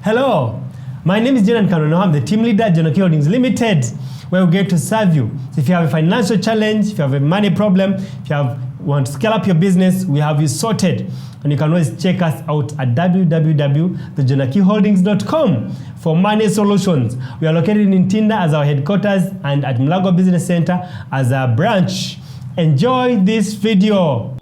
Hello, my name is Jenan Kanono. I'm the team leader at Jonaki Holdings Limited, where we get to serve you. So if you have a financial challenge, if you have a money problem, if you want to scale up your business, we have you sorted. And you can always check us out at www.thejonakiholdings.com for money solutions. We are located in Tinda as our headquarters and at Mlago Business Center as our branch. Enjoy this video.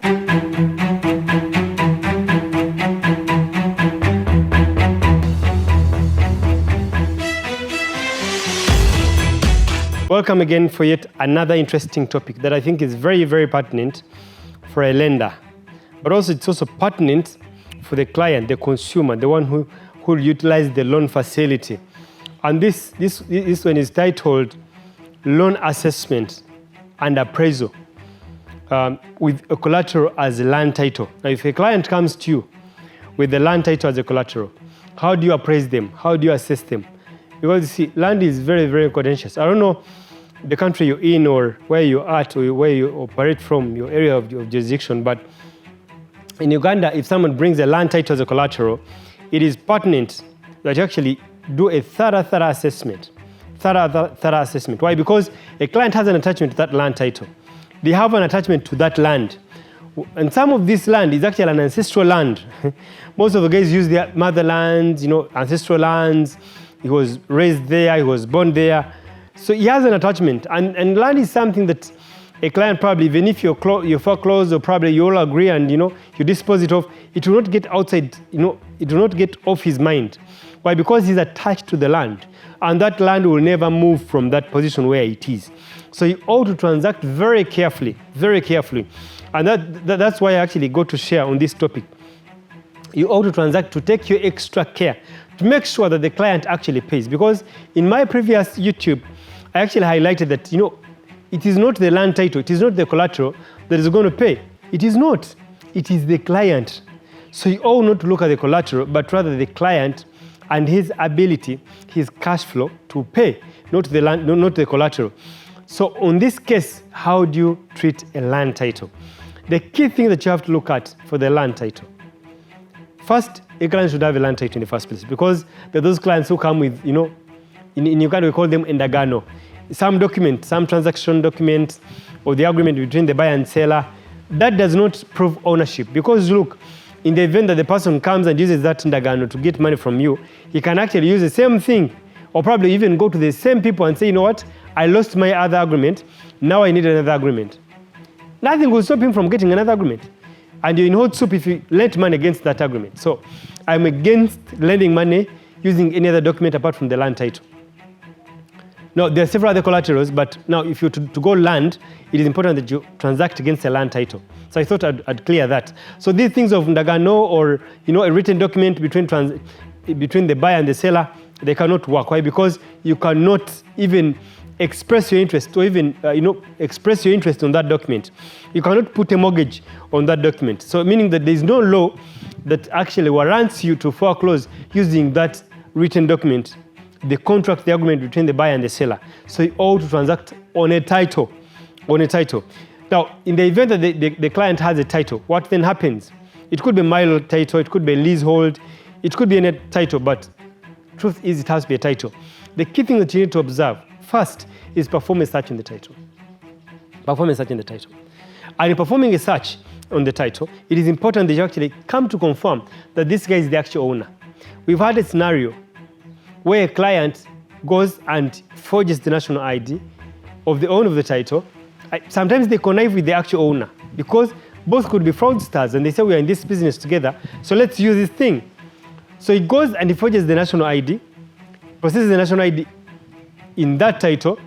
Welcome again for yet another interesting topic that I think is very, very pertinent for a lender. But also it's also pertinent for the client, the consumer, the one who will utilize the loan facility. And this one is titled Loan Assessment and Appraisal with a collateral as a land title. Now, if a client comes to you with the land title as a collateral, how do you appraise them? How do you assess them? Because you see, land is very, very contentious. I don't know the country you're in or where you're at or where you operate from, your area of jurisdiction, but in Uganda, if someone brings a land title as a collateral, it is pertinent that you actually do a thorough assessment. Thorough assessment. Why? Because a client has an attachment to that land title. They have an attachment to that land. And some of this land is actually an ancestral land. Most of the guys use their motherlands, ancestral lands. He was raised there, he was born there. So he has an attachment. And land is something that a client probably, even if you foreclose or probably you all agree and you dispose it off, it will not get outside, it will not get off his mind. Why? Because he's attached to the land. And that land will never move from that position where it is. So you ought to transact very carefully, very carefully. And that's why I actually got to share on this topic. You ought to transact to take your extra care to make sure that the client actually pays. Because in my previous YouTube, I actually highlighted that, it is not the land title, it is not the collateral that is going to pay. It is not. It is the client. So you ought not to look at the collateral, but rather the client and his ability, his cash flow to pay, not the land, not the collateral. So on this case, how do you treat a land title? The key thing that you have to look at for the land title. First, a client should have a land title in the first place, because there are those clients who come with, in Uganda we call them endagano. Some document, some transaction document, or the agreement between the buyer and seller, that does not prove ownership. Because look, in the event that the person comes and uses that endagano to get money from you, he can actually use the same thing, or probably even go to the same people and say, you know what, I lost my other agreement, now I need another agreement. Nothing will stop him from getting another agreement. And you're in hot soup if you lend money against that agreement. So I'm against lending money using any other document apart from the land title. Now, there are several other collaterals, but now if you're to go land, it is important that you transact against a land title. So I thought I'd clear that. So these things of ndagano or a written document between the buyer and the seller, they cannot work. Why? Because you cannot even express your interest or even express your interest on that document. You cannot put a mortgage on that document. So meaning that there is no law that actually warrants you to foreclose using that written document, the contract, the agreement between the buyer and the seller. So you ought to transact on a title. Now, in the event that the client has a title, what then happens? It could be a mile title, it could be a leasehold, it could be any title, but truth is it has to be a title. The key thing that you need to observe first is perform a search in the title. Perform a search in the title. And in performing a search on the title, it is important that you actually come to confirm that this guy is the actual owner. We've had a scenario where a client goes and forges the national ID of the owner of the title. Sometimes they connive with the actual owner because both could be fraudsters and they say we are in this business together, so let's use this thing. So he goes and he forges the national ID, processes the national ID in that title,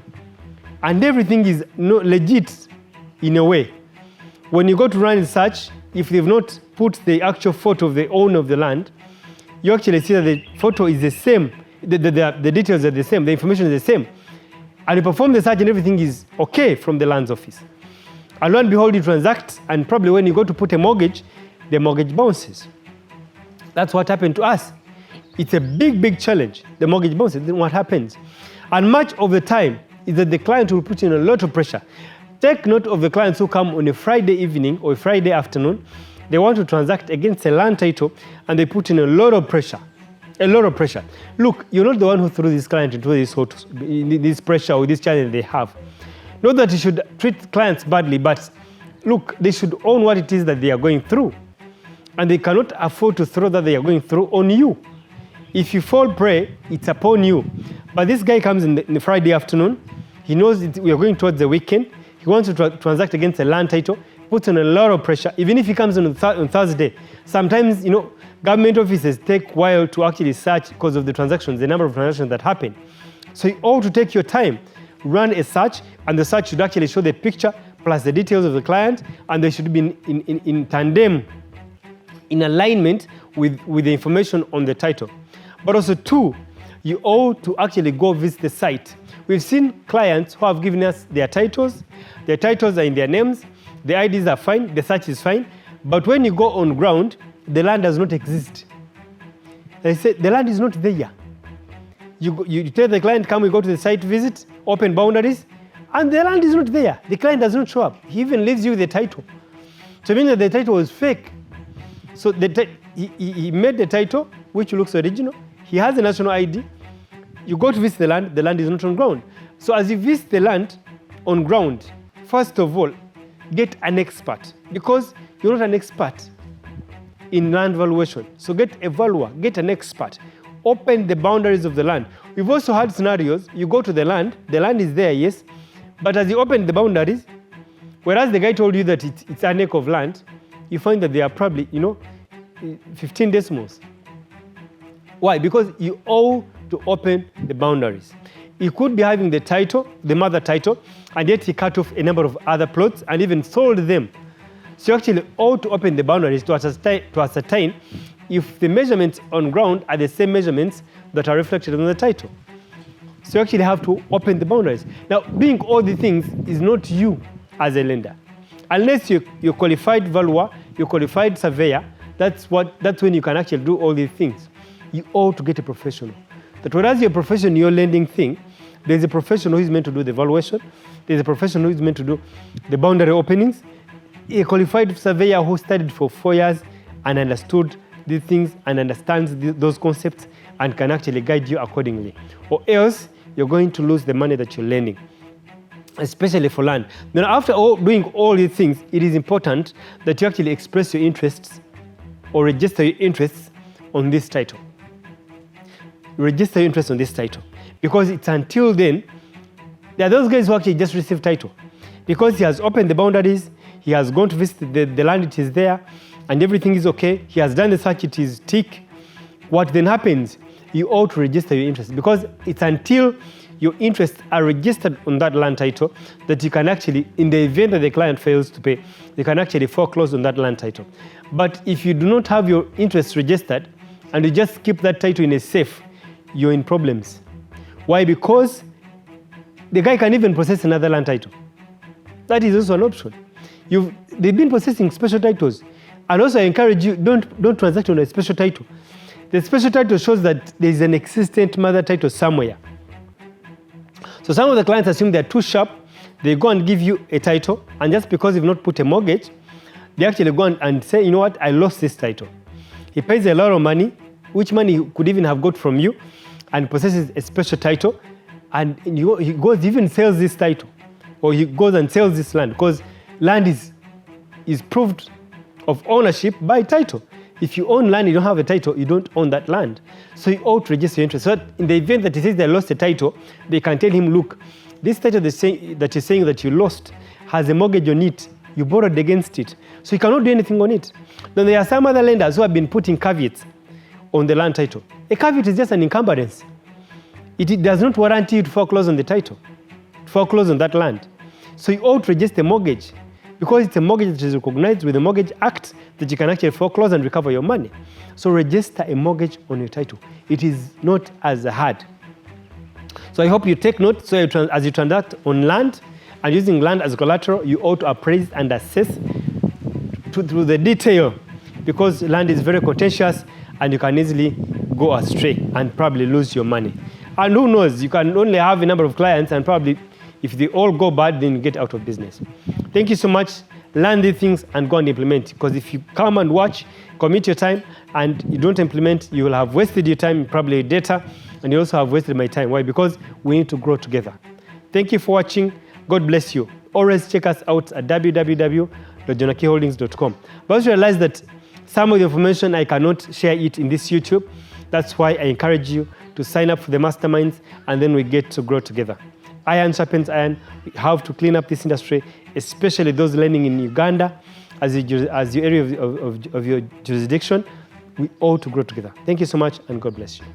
and everything is legit in a way. When you go to run search, if they've not put the actual photo of the owner of the land, you actually see that the photo is the same, the details are the same, the information is the same. And you perform the search and everything is okay from the lands office. And lo and behold, you transact, and probably when you go to put a mortgage, the mortgage bounces. That's what happened to us. It's a big challenge. The mortgage bounces. Then what happens? And much of the time is that the client will put in a lot of pressure. Take note of the clients who come on a Friday evening or a Friday afternoon. They want to transact against a land title and they put in a lot of pressure. A lot of pressure. Look, you're not the one who threw this client into this pressure or this challenge they have. Not that you should treat clients badly, but look, they should own what it is that they are going through. And they cannot afford to throw that they are going through on you. If you fall prey, it's upon you. But this guy comes in the Friday afternoon. He knows we are going towards the weekend. He wants to transact against a land title. Puts on a lot of pressure. Even if he comes on Thursday, sometimes, government offices take a while to actually search because of the transactions, the number of transactions that happen. So you ought to take your time, run a search, and the search should actually show the picture plus the details of the client, and they should be in tandem, in alignment with the information on the title. But also, two, you ought to actually go visit the site. We've seen clients who have given us their titles are in their names, the IDs are fine, the search is fine, but when you go on ground, the land does not exist. They say the land is not there. You tell the client, come, we go to the site visit, open boundaries, and the land is not there. The client does not show up. He even leaves you with the title. So meaning that the title was fake. So he made the title, which looks original. He has a national ID. You go to visit the land is not on ground. So as you visit the land on ground, first of all, get an expert, because you're not an expert in land valuation. So get a valuer, get an expert. Open the boundaries of the land. We've also had scenarios, you go to the land is there, yes, but as you open the boundaries, whereas the guy told you that it's an acre of land, you find that they are probably, 15 decimals. Why? Because you owe to open the boundaries. He could be having the title, the mother title, and yet he cut off a number of other plots and even sold them. So you actually owe to open the boundaries to ascertain if the measurements on ground are the same measurements that are reflected on the title. So you actually have to open the boundaries. Now, doing all the things is not you as a lender. Unless you're qualified valuer, you're qualified surveyor, that's when you can actually do all these things. You ought to get a professional. That whereas your profession, your lending thing, there's a professional who is meant to do the valuation, there's a professional who is meant to do the boundary openings, a qualified surveyor who studied for 4 years and understood these things and understands those concepts and can actually guide you accordingly. Or else, you're going to lose the money that you're lending, especially for land. Then after doing all these things, it is important that you actually express your interests or register your interests on this title. Register your interest on this title, because it's until then, there are those guys who actually just receive title. Because he has opened the boundaries, he has gone to visit the land, it is there, and everything is okay, he has done the search, it is tick. What then happens? You ought to register your interest, because it's until your interests are registered on that land title that you can actually, in the event that the client fails to pay, you can actually foreclose on that land title. But if you do not have your interests registered and you just keep that title in a safe, you're in problems. Why? Because the guy can even possess another land title. That is also an option. They've been possessing special titles. And also I encourage you, don't transact on a special title. The special title shows that there is an existent mother title somewhere. So some of the clients assume they're too sharp, they go and give you a title, and just because you've not put a mortgage, they actually go and say, you know what, I lost this title. He pays a lot of money, which money he could even have got from you, and possesses a special title, and he goes even sells this title, or he goes and sells this land, because land is proved of ownership by title. If you own land, you don't have a title, you don't own that land. So you ought to register your interest. So that in the event that he says they lost a title, they can tell him, look, this title that you're saying that you lost has a mortgage on it. You borrowed against it. So you cannot do anything on it. Then there are some other lenders who have been putting caveats on the land title. A caveat is just an encumbrance. It does not warrant you to foreclose on the title, to foreclose on that land. So you ought to register a mortgage, because it's a mortgage that is recognized with the Mortgage Act that you can actually foreclose and recover your money. So register a mortgage on your title. It is not as hard. So I hope you take note. So as you transact on land and using land as collateral, you ought to appraise and assess through the detail, because land is very contentious and you can easily go astray and probably lose your money. And who knows, you can only have a number of clients, and probably if they all go bad, then you get out of business. Thank you so much. learn these things and go and implement. Because if you come and watch, commit your time, and you don't implement, you will have wasted your time, probably your data, and you also have wasted my time. Why? Because we need to grow together. Thank you for watching. God bless you. Always check us out at www.jonakiholdings.com. But also realize that some of the information I cannot share it in this YouTube. That's why I encourage you to sign up for the masterminds, and then we get to grow together. Iron sharpens iron. We have to clean up this industry, especially those learning in Uganda as your area of your jurisdiction. We ought to grow together. Thank you so much, and God bless you.